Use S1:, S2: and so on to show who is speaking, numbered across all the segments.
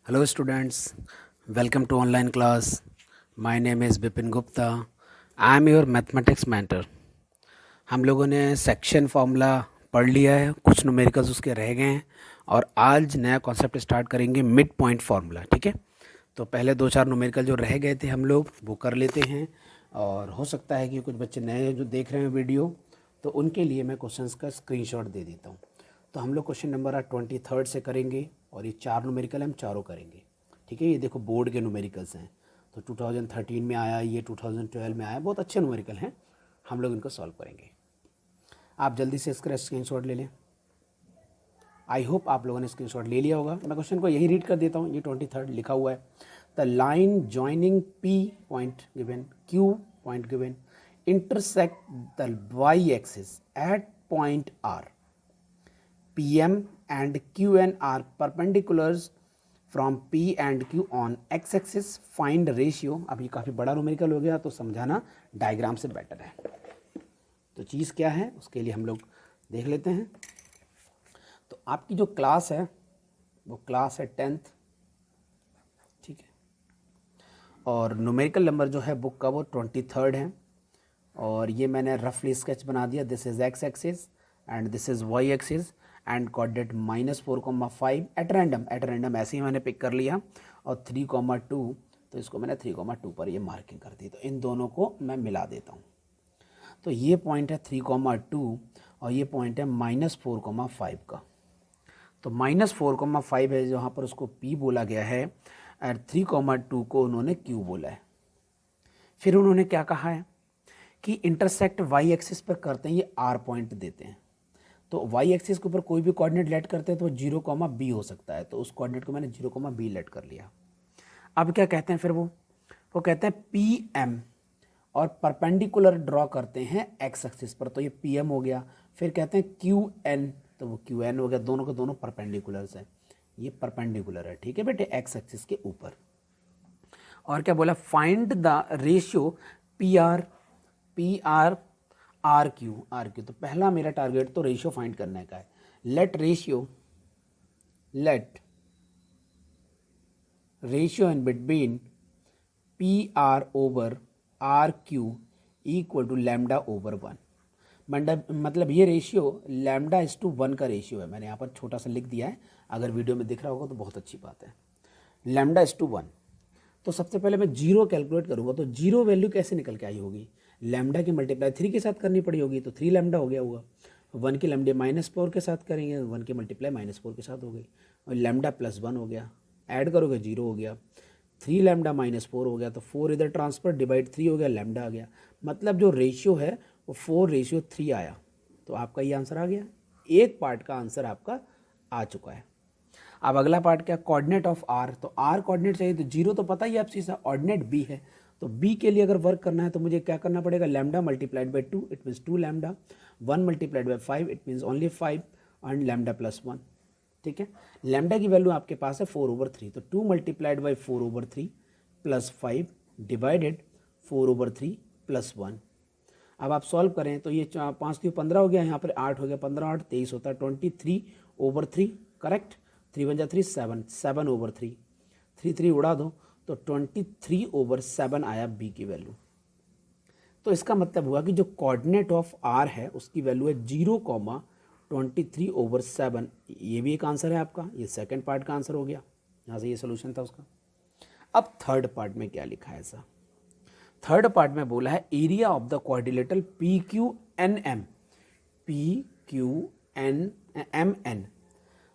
S1: Hello students, welcome to online class. My name is Bipin Gupta. I am your mathematics mentor. हम लोगों ने section formula पढ़ लिया है, कुछ न्यूमेरिकल्स उसके रह गए हैं और आज नया कॉन्सेप्ट स्टार्ट करेंगे मिड पॉइंट फार्मूला। ठीक है, तो पहले दो चार न्यूमेरिकल जो रह गए थे हम लोग वो कर लेते हैं और हो सकता है कि कुछ बच्चे नए जो देख रहे हैं वीडियो तो उनके लिए मैं क्वेश्चंस का स्क्रीनशॉट दे देता हूँ। तो हम लोग क्वेश्चन नंबर 23 से करेंगे और ये चार न्यूमेरिकल हम चारों करेंगे। ठीक है, ये देखो बोर्ड के न्यूमेरिकल्स हैं, तो 2013 में आया, ये 2012 में आया, बहुत अच्छे न्यूमेरिकल हैं, हम लोग इनको सॉल्व करेंगे। आप जल्दी से इसका स्क्रीनशॉट ले लें। आई होप आप लोगों ने स्क्रीनशॉट ले लिया होगा। मैं क्वेश्चन को यही रीड कर देता हूँ। ये 23 लिखा हुआ है, the line joining P point given, Q point given, intersect the y-axis at point R. PM and QN are perpendiculars from P and Q on x-axis. Find ratio. अब ये काफ़ी बड़ा न्यूमेरिकल हो गया तो समझाना डायग्राम से बेटर है। तो चीज़ क्या है उसके लिए हम लोग देख लेते हैं। तो आपकी जो क्लास है वो क्लास है 10th। ठीक है, और न्यूमेरिकल नंबर जो है बुक का वो 23 है और ये मैंने रफली स्केच बना दिया। This is x axis and this is y axis and coordinate -4,5 at random ऐसे ही मैंने पिक कर लिया और 3,2, तो इसको मैंने 3,2 पर ये मार्किंग कर दी। तो इन दोनों को मैं मिला देता हूँ। तो ये पॉइंट है 3,2 और ये पॉइंट है -4,5 का। तो -4,5 है जहाँ पर उसको P बोला गया है और 3,2 को उन्होंने Q बोला है। फिर उन्होंने क्या कहा है कि इंटरसेक्ट वाई एक्सिस पर करते हैं, ये आर पॉइंट देते हैं। तो वाई एक्सिस के ऊपर कोई भी कोऑर्डिनेट लेट करते हैं तो 0,b हो सकता है, तो उस कोऑर्डिनेट को मैंने 0,b लेट कर लिया। अब क्या कहते हैं फिर वो कहते हैं पी एम और परपेंडिकुलर ड्रॉ करते हैं एक्स एक्सिस पर, तो ये पी एम हो गया। फिर कहते हैं क्यू एन, तो वो क्यू एन हो गया। दोनों के दोनों परपेंडिकुलर्स हैं, ये परपेंडिकुलर है। ठीक है बेटे, एक्स एक्सिस के ऊपर। और क्या बोला, find the ratio P R R Q. तो पहला मेरा टारगेट तो रेशियो फाइंड करने का है। Let ratio in between P R over R Q equal to lambda over 1। मतलब ये रेशियो लैम्डा इज टू 1 का रेशियो है। मैंने यहाँ पर छोटा सा लिख दिया है, अगर वीडियो में दिख रहा होगा तो बहुत अच्छी बात है। Lambda is to 1। तो सबसे पहले मैं जीरो कैलकुलेट करूँगा, तो जीरो वैल्यू कैसे निकल के आई होगी, लैम्डा की मल्टीप्लाई 3 के साथ करनी पड़ी होगी, तो 3 लैम्डा हो गया होगा। 1 की लैम्डे -4 के साथ करेंगे, 1 की मल्टीप्लाई -4 के साथ हो गई, और लैम्डा +1 हो गया, ऐड करोगे 0 हो गया। 3 लैम्डा -4 हो गया, तो 4 इधर ट्रांसफर, डिवाइड 3 हो गया, लैम्डा आ गया। मतलब जो रेशियो है वो 4:3 आया। तो आपका ये आंसर आ गया, एक पार्ट का आंसर आपका आ चुका है। अब अगला पार्ट क्या, कोऑर्डिनेट ऑफ आर। तो आर कोऑर्डिनेट चाहिए, तो 0 तो पता ही है, आप सीधा ऑर्डिनेट बी है, तो बी के लिए अगर वर्क करना है तो मुझे क्या करना पड़ेगा, lambda multiplied by 2 it means 2 lambda, 1 multiplied by 5 it means only 5 and lambda +1। ठीक है, लैम्डा की वैल्यू आपके पास है 4/3, तो 2 multiplied by 4/3 plus 5 divided 4/3 plus 1। अब आप सॉल्व करें तो ये 5 3 15 हो गया, यहाँ पर 8 हो गया, 15 8 23 होता है, 23/3 करेक्ट। 3 × 3 7, 7/3, 3 3 उड़ा दो तो 23/7 आया बी की वैल्यू। तो इसका मतलब हुआ कि जो कोऑर्डिनेट ऑफ आर है उसकी वैल्यू है 0,23/7। ये भी एक आंसर है आपका, ये सेकंड पार्ट का आंसर हो गया, यहाँ से ये सोल्यूशन था उसका। अब थर्ड पार्ट में क्या लिखा है ऐसा, थर्ड पार्ट में बोला है area of the quadrilateral P Q N M.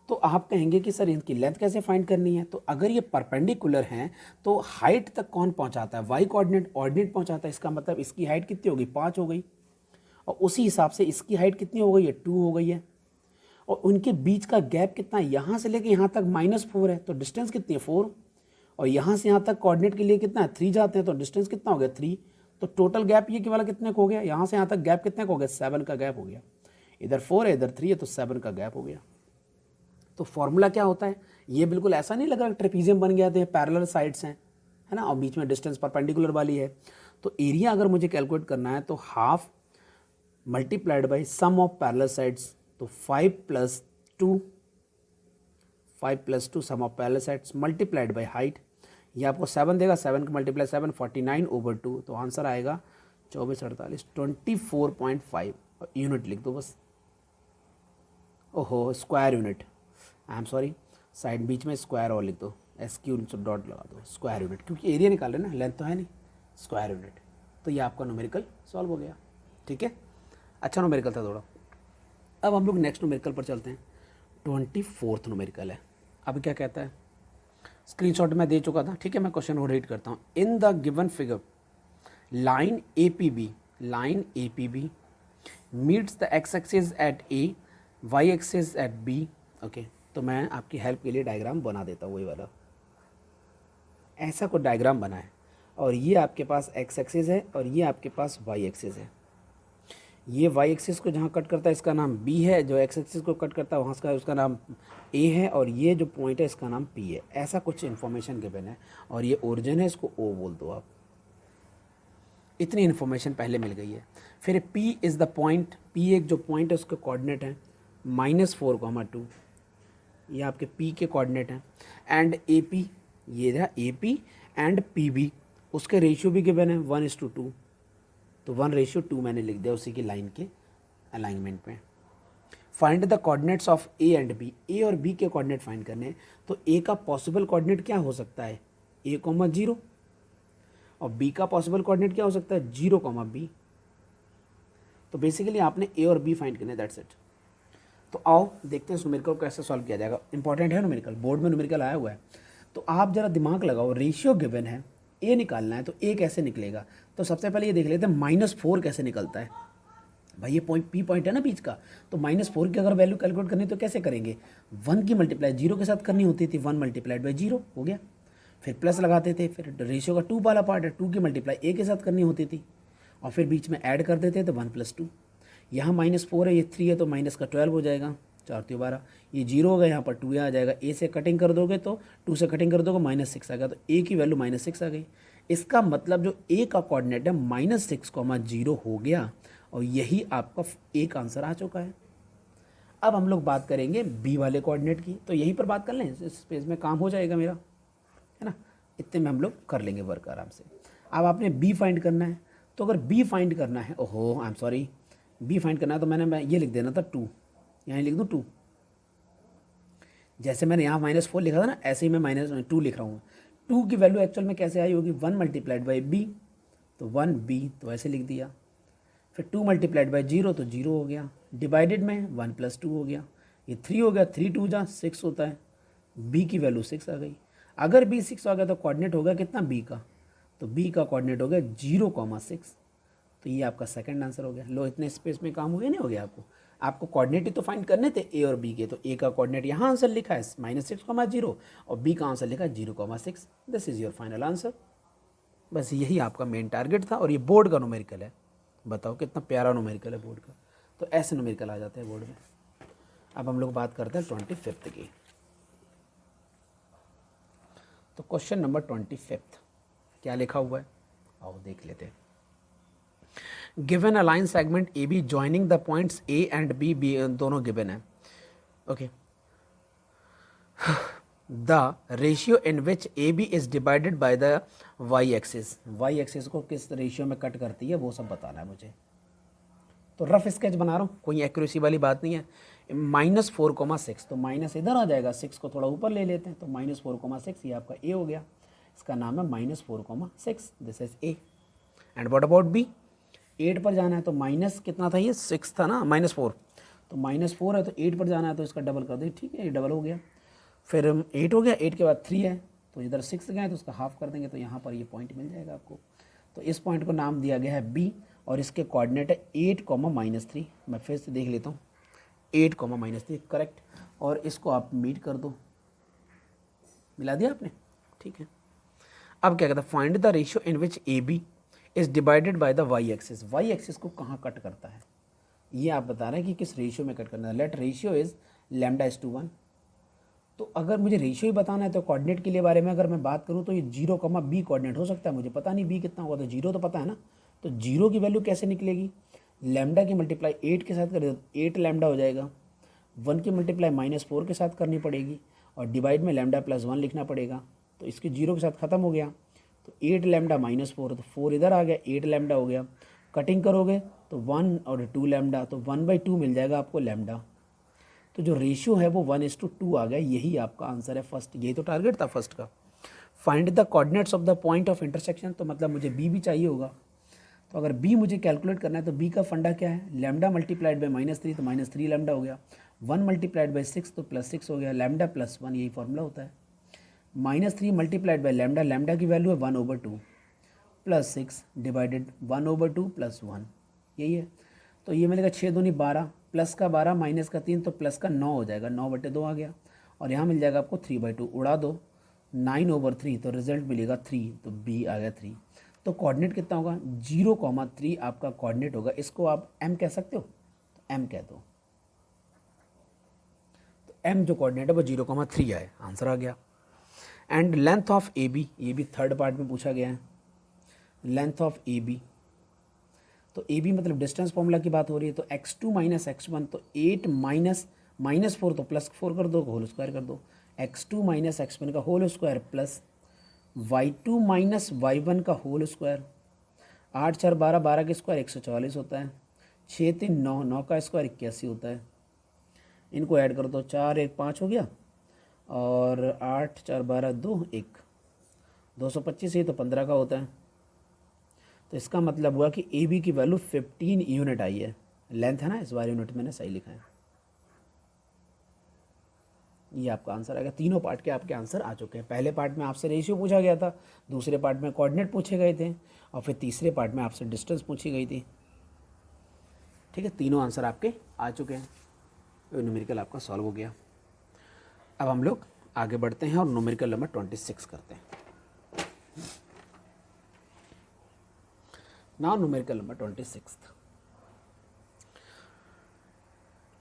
S1: तो आप कहेंगे कि सर इनकी लेंथ कैसे फाइंड करनी है, तो अगर ये परपेंडिकुलर हैं तो हाइट तक कौन पहुंचाता है, वाई कोऑर्डिनेट पहुंचाता है। इसका मतलब इसकी हाइट कितनी होगी, 5 हो गई, और उसी हिसाब से इसकी हाइट कितनी हो गई है, 2 हो गई है। और उनके बीच का गैप कितना है, यहाँ से लेके यहाँ तक -4 है, तो डिस्टेंस कितनी है 4, और यहाँ से यहाँ तक कोऑर्डिनेट के लिए कितना है 3 जाते हैं, तो डिस्टेंस कितना हो गया 3। तो टोटल गैप ये वाला कितने को हो गया, यहाँ से यहाँ तक गैप कितने को हो गया, 7 का गैप हो गया। इधर 4 है इधर 3 है, तो 7 का गैप हो गया। तो फॉर्मूला क्या होता है, ये बिल्कुल ऐसा नहीं लग रहा ट्रेपीजियम बन गया, तो पैरेलल साइड्स हैं, है ना, और बीच में डिस्टेंस परपेंडिकुलर वाली है। तो एरिया अगर मुझे कैलकुलेट करना है तो half multiplied by sum of parallel sides, तो 5 + 2 5+2 sum of parallel sets multiplied by height, ये आपको 7 देगा, 7 का मल्टीप्लाई 7 49/2, तो आंसर आएगा 24 48 24.5 यूनिट लिख दो बस। ओहो square unit, I am sorry, side बीच में स्क्वायर और लिख दो, SQ डॉट लगा दो, स्क्वायर यूनिट, क्योंकि एरिया निकाल रहे हैं ना, लेंथ तो है नहीं, स्क्वायर यूनिट। तो ये आपका न्यूमेरिकल सॉल्व हो गया, ठीक है, अच्छा न्यूमेरिकल था थोड़ा। अब हम लोग नेक्स्ट न्यूमेरिकल पर चलते हैं, 24th न्यूमेरिकल है। अब क्या कहता है, स्क्रीनशॉट मैं दे चुका था, ठीक है, मैं क्वेश्चन और रीड करता हूँ। In the given figure line A P B meets the X axis at A, Y axis at B. Okay, तो मैं आपकी हेल्प के लिए डायग्राम बना देता हूँ, वही वाला ऐसा कोई डायग्राम बना है, और ये आपके पास एक्स एक्सिस है और ये आपके पास वाई एक्सिस है। ये वाई एक्सिस को जहाँ कट करता है इसका नाम बी है, जो एक्स एक्सिस को कट करता है वहाँ का उसका नाम ए है, और ये जो पॉइंट है इसका नाम पी है। ऐसा कुछ इन्फॉर्मेशन गिवन है, और ये ओरिजिन है, इसको ओ बोल दो आप। इतनी इन्फॉर्मेशन पहले मिल गई है। फिर P is the point, P एक जो पॉइंट है उसके कोऑर्डिनेट हैं -4,2, ये आपके पी के कोऑर्डिनेट हैं। एंड ए पी, ये रहा A P and P B, उसके रेशियो भी गिवन है 1:2, तो 1:2 मैंने लिख दिया उसी की लाइन के अलाइनमेंट में। Find the coordinates of A and B, A और बी के कोऑर्डिनेट फाइंड करने हैं, तो ए का पॉसिबल कोऑर्डिनेट क्या हो सकता है, a,0, और बी का पॉसिबल कोऑर्डिनेट क्या हो सकता है 0,b। तो बेसिकली आपने ए और बी फाइंड करने, दैट्स इट। तो आओ देखते हैं इस न्यूमेरिकल को कैसे सॉल्व किया जाएगा। इंपॉर्टेंट है न्यूमेरिकल, बोर्ड में न्यूमेरिकल आया हुआ है, तो आप जरा दिमाग लगाओ। रेशियो गिवन है, ए निकालना है, तो ए कैसे निकलेगा। तो सबसे पहले ये देख लेते हैं -4 कैसे निकलता है। भाई ये पॉइंट पी पॉइंट है ना बीच का, तो -4 की अगर वैल्यू कैलकुलेट करनी तो कैसे करेंगे, 1 की मल्टीप्लाई 0 के साथ करनी होती थी, 1 × 0 हो गया, फिर प्लस लगाते थे, फिर रेशियो का 2 वाला पार्ट है, 2 की मल्टीप्लाई ए के साथ करनी होती थी, और फिर बीच में ऐड कर देते तो 1+2। यहाँ -4 है, ये 3 है, तो माइनस का 12 हो जाएगा, 4×12, ये 0 होगा, यहाँ पर 2 आ जाएगा। ए से कटिंग कर दोगे तो 2 से कटिंग कर दोगे -6 आ गया, तो ए की वैल्यू -6 आ गई। इसका मतलब जो ए का कोऑर्डिनेट है -6,0 हो गया, और यही आपका एक आंसर आ चुका है। अब हम लोग बात करेंगे बी वाले कोऑर्डिनेट की, तो यहीं पर बात कर लें, इस स्पेस में काम हो जाएगा मेरा, है ना, इतने में हम लोग कर लेंगे वर्क आराम से। अब आपने बी फाइंड करना है, तो अगर बी फाइंड करना है, ओहो I am sorry, B find करना है तो मैं ये लिख देना था 2, यहाँ लिख दूँ 2, जैसे मैंने यहाँ -4 लिखा था ना, ऐसे ही मैं -2 लिख रहा हूँ। 2 की वैल्यू एक्चुअल में कैसे आई होगी, 1 × b, तो 1b, तो ऐसे लिख दिया। फिर 2 × 0, तो 0 हो गया, डिवाइडेड में 1+2 हो गया, ये 3 हो गया, 3 2 जा 6 होता है, b की वैल्यू 6 आ गई। अगर b 6 आ गया तो कोऑर्डिनेट हो गया कितना b का, तो b का कोऑर्डिनेट हो गया 0,6, तो ये आपका सेकंड आंसर हो गया। लो इतने स्पेस में काम हो गया, नहीं हो गया आपको कोऑर्डिनेट ही तो फाइंड करने थे ए और बी के, तो ए का कोऑर्डिनेट यहाँ आंसर लिखा है -6,0 और बी का आंसर लिखा है 0,6। This is your final answer. बस यही आपका मेन टारगेट था, और ये बोर्ड का न्यूमेरिकल है। बताओ कितना प्यारा न्यूमेरिकल है बोर्ड का, तो ऐसे न्यूमेरिकल आ जाते हैं बोर्ड में। अब हम लोग बात करते हैं 25th की। तो क्वेश्चन नंबर 25 क्या लिखा हुआ है, आओ देख लेते हैं। Given a line segment A B joining the points A and B, दोनों गिवन है। Okay, the ratio in which A B is divided by the Y axis, Y axis को किस रेशियो में कट करती है वो सब बताना है मुझे। तो रफ स्केच बना रहा हूँ, कोई एक्यूरेसी वाली बात नहीं है। -4,6, तो माइनस इधर आ जाएगा, 6 को थोड़ा ऊपर ले लेते हैं, तो -4,6 ये आपका ए हो गया, इसका नाम है -4,6, this is A. And what about B, 8 पर जाना है, तो माइनस कितना था, ये 6 था ना, -4, तो -4 है, तो 8 पर जाना है, तो इसका डबल कर दें, ठीक है, ये डबल हो गया। फिर 8 हो गया, 8 के बाद 3 है, तो इधर 6 गए, तो उसका हाफ कर देंगे, तो यहाँ पर ये पॉइंट मिल जाएगा आपको। तो इस पॉइंट को नाम दिया गया है बी, और इसके कोऑर्डिनेट है 8, -3। मैं फिर से देख लेता हूँ, 8, -3 करेक्ट, और इसको आप मीट कर दो, मिला दिया आपने, ठीक है। अब क्या कहता है, find the ratio in which A B is divided by the Y axis, Y axis को कहाँ कट करता है, ये आप बता रहे हैं कि किस रेशियो में कट करना है। Let ratio is λ:1। तो अगर मुझे रेशियो ही बताना है, तो कोऑर्डिनेट के लिए बारे में अगर मैं बात करूँ, तो ये 0,b कोऑर्डिनेट हो सकता है, मुझे पता नहीं b कितना होगा, तो 0 तो पता है ना, तो 0 की वैल्यू कैसे निकलेगी, लैम्डा की मल्टीप्लाई 8 के साथ कर दो, 8 लैम्डा हो जाएगा, 1 की मल्टीप्लाई -4 के साथ करनी पड़ेगी, और डिवाइड में लैम्डा प्लस 1 लिखना पड़ेगा, तो इसके 0 के साथ ख़त्म हो गया। तो 8 लैम्डा माइनस 4, तो 4 इधर आ गया, 8 लैम्डा हो गया। कटिंग करोगे तो 1 और 2 लैम्डा, तो 1/2 मिल जाएगा आपको लैम्डा। तो जो रेशियो है वो 1:2 आ गया। यही आपका आंसर है फर्स्ट, यही तो टारगेट था फर्स्ट का। Find the coordinates of the point of intersection, तो मतलब मुझे बी भी चाहिए होगा। तो अगर बी मुझे कैलकुलेट करना है तो बी का फंडा क्या है, लैम्डा मल्टीप्लाइड बाय -3, तो -3 लैम्डा हो गया। 1 मल्टीप्लाइड बाय 6 तो +6 हो गया, लैम्डा प्लस 1, यही फॉर्मूला होता है। -3 मल्टीप्लाइड बाय लैम्डा, लैम्डा की वैल्यू है 1/2 प्लस 6 डिवाइडेड 1/2 प्लस 1, यही है। तो ये मिलेगा 6 दूनी 12, प्लस का 12 माइनस का 3, तो प्लस का 9 हो जाएगा, 9/2 आ गया। और यहाँ मिल जाएगा आपको 3/2, उड़ा दो 9/3, तो रिजल्ट मिलेगा 3, तो बी आ गया 3। तो कोऑर्डिनेट कितना होगा, 0,3 आपका कोऑर्डिनेट होगा। इसको आप m कह सकते हो, तो m कह दो। तो m जो कोऑर्डिनेट है वो 0,3 आए, आंसर आ गया। And length of A B, ये भी थर्ड पार्ट में पूछा गया है। लेंथ ऑफ ए बी, तो ए बी मतलब डिस्टेंस फॉर्मूला की बात हो रही है। तो x2 माइनस x1, तो 8 माइनस 4, तो +4 कर दो, होल स्क्वायर कर दो। x2 माइनस x1 का whole square plus y2 minus y1 का होल स्क्वायर। 8 4 12, 12 के स्क्वायर 144 होता है। 6 3 9, 9 का स्क्वायर 81 होता है। इनको ऐड कर दो, 4 1 5 हो गया, और 8 4 12 2 1, 225, ये तो 15 का होता है। तो इसका मतलब हुआ कि ए बी की वैल्यू 15 यूनिट आई है। लेंथ है ना, इस बार यूनिट मैंने सही लिखा है। ये आपका आंसर आएगा। तीनों पार्ट के आपके आंसर आ चुके हैं। पहले पार्ट में आपसे रेशियो पूछा गया था, दूसरे पार्ट में कोऑर्डिनेट पूछे गए थे, और फिर तीसरे पार्ट में आपसे डिस्टेंस पूछी गई थी। ठीक है, तीनों आंसर आपके आ चुके हैं। न्यूमेरिकल आपका सॉल्व हो गया। अब हम लोग आगे बढ़ते हैं और न्यूमेरिकल नंबर 26 करते हैं। Now numerical number 26।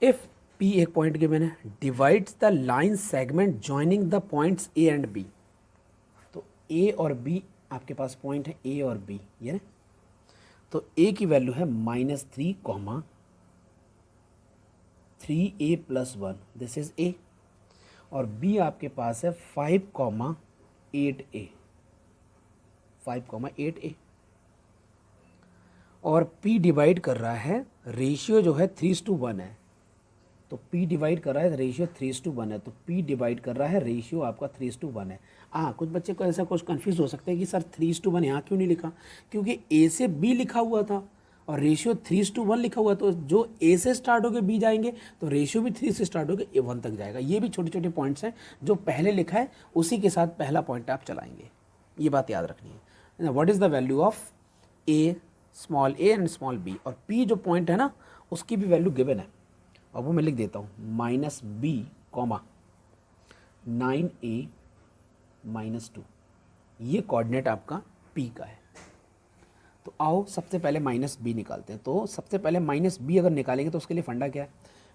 S1: If P एक पॉइंट गिवन है, divides the line segment joining the points A and B। तो A और B आपके पास पॉइंट है, A और B, ये ना। तो A की वैल्यू है -3, 3a + 1, दिस इज A। और B आपके पास है 5, 8a, 5, 8a। और P डिवाइड कर रहा है, रेशियो जो है 3:1 है। तो P डिवाइड कर रहा है, रेशियो 3:1 है। तो P डिवाइड कर रहा है, रेशियो आपका 3:1 है। कुछ बच्चे को ऐसा कुछ कन्फ्यूज हो सकते हैं कि सर 3:1 यहाँ क्यों नहीं लिखा, क्योंकि A से B लिखा हुआ था और रेशियो 3:1 लिखा हुआ। तो जो A से स्टार्ट होकर B जाएंगे तो रेशियो भी 3 से स्टार्ट होकर 1 तक जाएगा। ये भी छोटे छोटे पॉइंट्स हैं, जो पहले लिखा है उसी के साथ पहला पॉइंट आप चलाएंगे। ये बात याद रखनी है। What is the value of A, small a and small b। और P जो पॉइंट है ना, उसकी भी वैल्यू गिवन है, और वो मैं लिख देता हूँ, -b, 9a -2। ये कोऑर्डिनेट आपका P का है। तो आओ सबसे पहले -b निकालते हैं। तो सबसे पहले -b अगर निकालेंगे तो उसके लिए फंडा क्या है,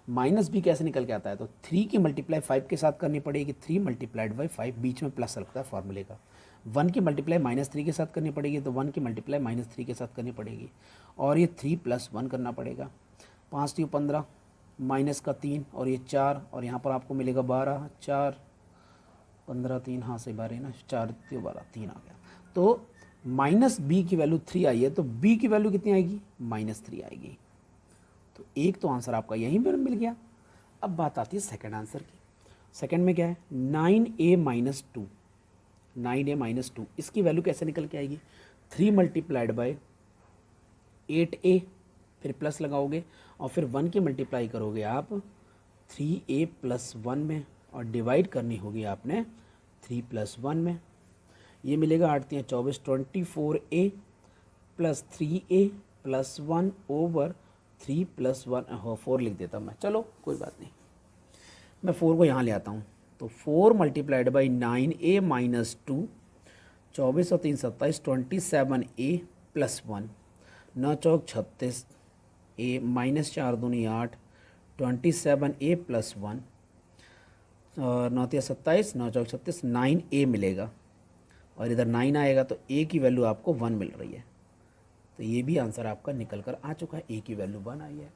S1: -b कैसे निकल के आता है। तो 3 की मल्टीप्लाई 5 के साथ करनी पड़ेगी, 3 × 5, बीच में प्लस लगता है फार्मूले का। 1 की मल्टीप्लाई -3 के साथ करनी पड़ेगी, तो 1 की मल्टीप्लाई -3 के साथ करनी पड़ेगी। और ये 3 + 1 करना पड़ेगा। 5 3 15, माइनस का 3, और ये 4, और यहाँ पर आपको मिलेगा 12, 4 15, 3, हाँ से 12 ना, 4 3 12, 3 आ गया। तो -b की वैल्यू 3 आई है, तो b की वैल्यू कितनी आएगी, -3 आएगी। तो एक तो आंसर आपका यहीं पर मिल गया। अब बात आती है सेकंड आंसर की। सेकंड में क्या है, 9a -2, 9a -2, इसकी वैल्यू कैसे निकल के आएगी, 3 × 8a, फिर प्लस लगाओगे, और फिर 1 की मल्टीप्लाई करोगे आप 3a + 1 में, और डिवाइड करनी होगी आपने 3 + 1 में। ये मिलेगा 8 3 24, 24a + 3a + 1 / 3 + 1, 4 लिख देता मैं, चलो कोई बात नहीं, मैं 4 को यहाँ ले आता हूँ। तो 4 × 9a -2, 24 और 3 27, 27a + 1, 9 चौक 36, a -4 दूनी 8, 27a + 1, और 9 3 27, 9 चौक 36, 9a मिलेगा। और इधर 9 आएगा, तो a की वैल्यू आपको 1 मिल रही है। तो ये भी आंसर आपका निकल कर आ चुका है, a की वैल्यू 1 आई है।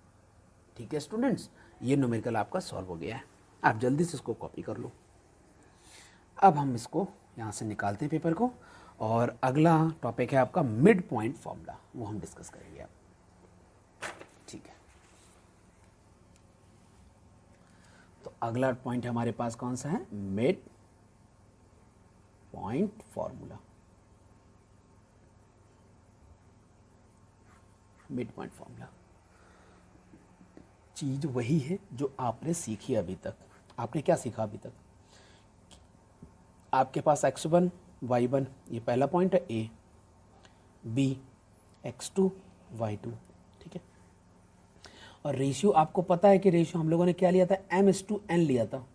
S1: ठीक है स्टूडेंट्स, ये न्यूमेरिकल आपका सॉल्व हो गया है। आप जल्दी से इसको कॉपी कर लो। अब हम इसको यहाँ से निकालते हैं पेपर को, और अगला टॉपिक है आपका मिड पॉइंट फॉर्मूला, वो हम डिस्कस करेंगे अब। ठीक है, तो अगला पॉइंट हमारे पास कौन सा है? Mid point formula. Mid point formula चीज वही है जो आपने सीखी अभी तक। आपने क्या सीखा अभी तक? आपके पास x1 y1 ये पहला पॉइंट है, ए, बी x2 y2, ठीक है। और रेशियो आपको पता है कि रेशियो हम लोगों ने क्या लिया था? m/n लिया था।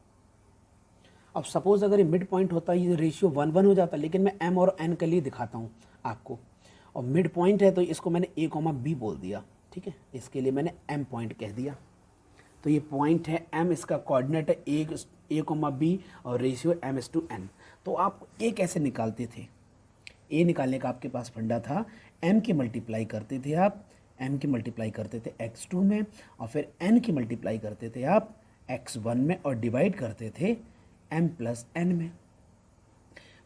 S1: अब सपोज अगर ये मिड पॉइंट होता है, ये रेशियो 1:1 हो जाता, लेकिन मैं m और n के लिए दिखाता हूँ आपको, और मिड पॉइंट है तो इसको मैंने a, b बोल दिया, ठीक है। इसके लिए मैंने m पॉइंट कह दिया। तो ये पॉइंट है m, इसका कोऑर्डिनेट है a, b और रेशियो m/n। तो आप a कैसे निकालते थे? a निकालने का आपके पास फंडा था, m की मल्टीप्लाई करते थे आप, m की मल्टीप्लाई करते थे x2 में, और फिर n की मल्टीप्लाई करते थे आप x1 में, और डिवाइड करते थे m+n में।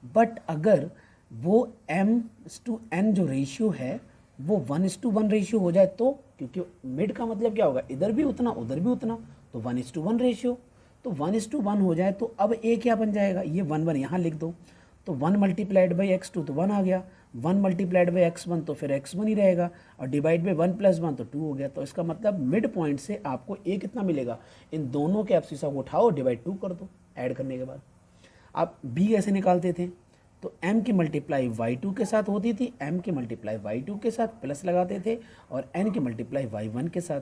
S1: बट अगर वो m/n जो रेशियो है वो 1:1 रेशियो हो जाए तो, क्योंकि मिड का मतलब क्या होगा? इधर भी उतना उधर भी उतना, तो 1:1 रेशियो, तो 1:1 हो जाए तो अब a क्या बन जाएगा? ये 1:1 यहाँ लिख दो, तो 1 मल्टीप्लाइड बाई x2 तो 1 आ गया, 1 मल्टीप्लाइड बाई x1 तो फिर x1 ही रहेगा, और डिवाइड बाई 1+1 तो 2 हो गया। तो इसका मतलब मिड पॉइंट से आपको a कितना मिलेगा? इन दोनों के एब्सिसा को उठाओ, डिवाइड 2 कर दो, ऐड करने के बाद। आप b कैसे निकालते थे? तो m की मल्टीप्लाई y2 के साथ होती थी, m की मल्टीप्लाई y2 के साथ प्लस लगाते थे, और n की मल्टीप्लाई y1 के साथ,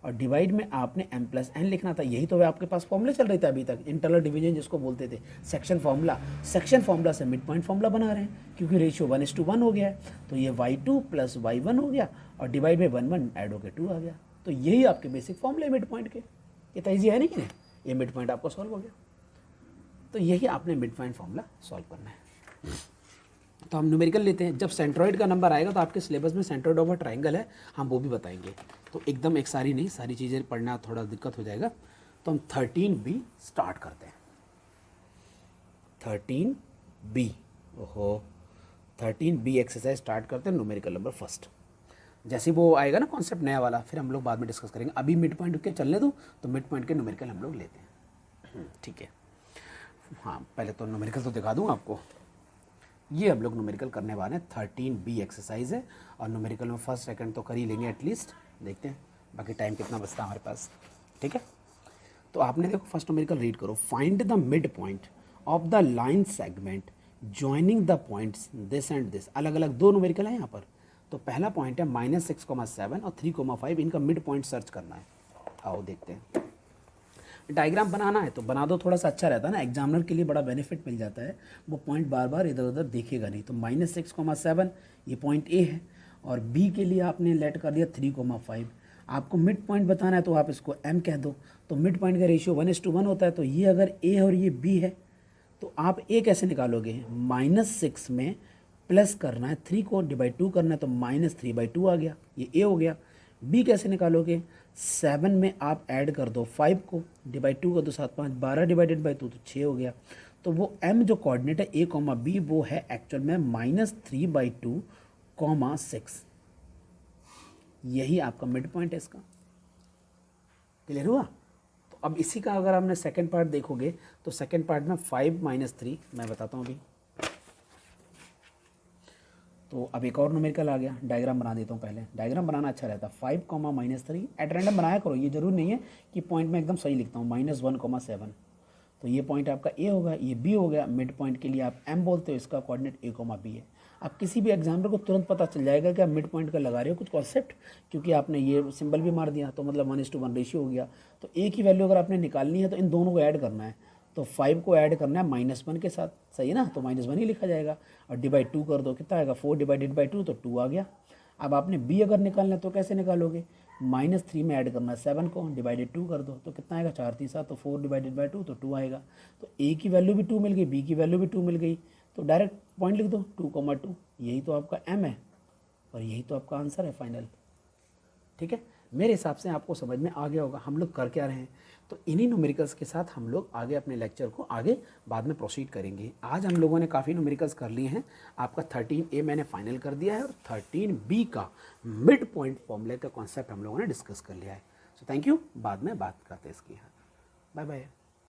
S1: और डिवाइड में आपने m+n लिखना था। यही तो है आपके पास फॉर्मूले चल रहे थे अभी तक, इंटरनल डिवीजन जिसको बोलते थे, सेक्शन फार्मूला। सेक्शन फार्मूला से मिड पॉइंट फार्मूला बना रहे हैं, क्योंकि रेशियो 1:1 हो गया है। तो ये y2 + y1 हो गया, और डिवाइड बाई 1 ऐड होकर 2 आ गया। तो यही आपके बेसिक फॉर्मूले मिड पॉइंट के। ये तो ईजी है नहीं कि नहीं? ये मिड पॉइंट आपको सॉल्व हो गया। तो यही आपने मिड पॉइंट फार्मूला सॉल्व करना है। तो हम न्यूमेरिकल लेते हैं। जब सेंट्रॉइड का नंबर आएगा तो आपके सिलेबस में सेंट्रॉइड ऑफ अ ट्राइंगल है, हम वो भी बताएंगे। तो एकदम एक सारी नहीं, सारी चीज़ें पढ़ना थोड़ा दिक्कत हो जाएगा। तो हम 13B स्टार्ट करते हैं। 13B, ओहो 13B एक्सरसाइज स्टार्ट करते हैं, न्यूमेरिकल नंबर फर्स्ट। जैसे वो आएगा ना कॉन्सेप्ट नया वाला, फिर हम लोग बाद में डिस्कस करेंगे। अभी मिड पॉइंट के चलने दो, तो मिड पॉइंट के न्यूमेरिकल हम लोग लेते हैं, ठीक है। हाँ, पहले तो न्यूमेरिकल तो दिखा दूँ आपको। ये हम लोग न्यूमेरिकल करने वाले हैं, 13B एक्सरसाइज है, और न्यूमेरिकल में फर्स्ट सेकंड तो कर ही लेंगे एटलीस्ट। देखते हैं बाकी टाइम कितना बचता है हमारे पास, ठीक है। तो आपने देखो फर्स्ट न्यूमेरिकल रीड करो। Find the mid point of the line segment joining the points this and this. अलग अलग दो न्यूमेरिकल है यहाँ पर। तो पहला पॉइंट है -6,7 और 3,5, इनका मिड पॉइंट सर्च करना है। आओ देखते हैं। डायग्राम बनाना है तो बना दो, थोड़ा सा अच्छा रहता है ना, एग्जामिनर के लिए बड़ा बेनिफिट मिल जाता है, वो पॉइंट बार बार इधर उधर देखेगा नहीं। तो -6,7 ये पॉइंट ए है, और बी के लिए आपने लेट कर दिया 3,5। आपको मिड पॉइंट बताना है तो आप इसको m कह दो। तो मिड पॉइंट का रेशियो 1:1 होता है, तो ये अगर a और ये b है तो आप a कैसे निकालोगे? -6 में प्लस करना है, 3 को डिवाइड 2 करना है, तो -3/2 आ गया, ये a हो गया। b कैसे निकालोगे? 7 में आप ऐड कर दो 5 को, डिवाइड 2 कर दो, 7 5 12 डिवाइडेड बाई 2 तो 6 हो गया। तो वो m जो कोऑर्डिनेट है a, b वो है एक्चुअल में -3/2, 6। यही आपका मिड पॉइंट है इसका। क्लियर हुआ? तो अब इसी का अगर आपने सेकंड पार्ट देखोगे तो सेकंड पार्ट में 5 - 3 मैं बताता हूँ अभी। तो अब एक और न्यूमेरिकल आ गया, डायग्राम बना देता हूँ पहले। डायग्राम बनाना अच्छा रहता है। 5, -3 एट रैंडम बनाया करो, ये जरूर नहीं है कि पॉइंट में एकदम सही लिखता हूँ। -1,7 तो ये पॉइंट आपका ए होगा, ये बी हो गया। मिड पॉइंट के लिए आप एम बोलते हो, इसका कोऑर्डिनेट a, b है। अब किसी भी एग्जामिनर को तुरंत पता चल जाएगा कि आप मिड पॉइंट का लगा रहे हो कुछ कॉन्सेप्ट, क्योंकि आपने ये सिंबल भी मार दिया, तो मतलब 1:1 रेशियो हो गया। तो ए की वैल्यू अगर आपने निकालनी है तो इन दोनों को ऐड करना है। तो 5 को ऐड करना है -1 के साथ, सही है ना? तो -1 ही लिखा जाएगा, और डिवाइड 2 कर दो, कितना आएगा? 4 डिवाइडेड बाई 2 तो 2 आ गया। अब आपने बी अगर निकालना है तो कैसे निकालोगे? -3 में ऐड करना है 7 को, डिवाइडेड 2 कर दो, तो कितना आएगा? 4 3 7, तो 4 डिवाइडेड बाई 2 तो 2 आएगा। तो ए की वैल्यू भी 2 मिल गई, बी की वैल्यू भी 2 मिल गई, तो डायरेक्ट पॉइंट लिख दो 2,2। यही तो आपका एम है, और यही तो आपका आंसर है फाइनल, ठीक है। मेरे हिसाब से आपको समझ में आ गया होगा हम लोग कर क्या रहे हैं। तो इन्हीं न्यूमेरिकल्स के साथ हम लोग आगे अपने लेक्चर को आगे बाद में प्रोसीड करेंगे। आज हम लोगों ने काफ़ी न्यूमेरिकल्स कर लिए हैं। आपका 13A मैंने फाइनल कर दिया है और 13B का मिड पॉइंट फॉर्मूले का कॉन्सेप्ट हम लोगों ने डिस्कस कर लिया है। सो थैंक यू, बाद में बात करते हैं इसकी। Bye bye.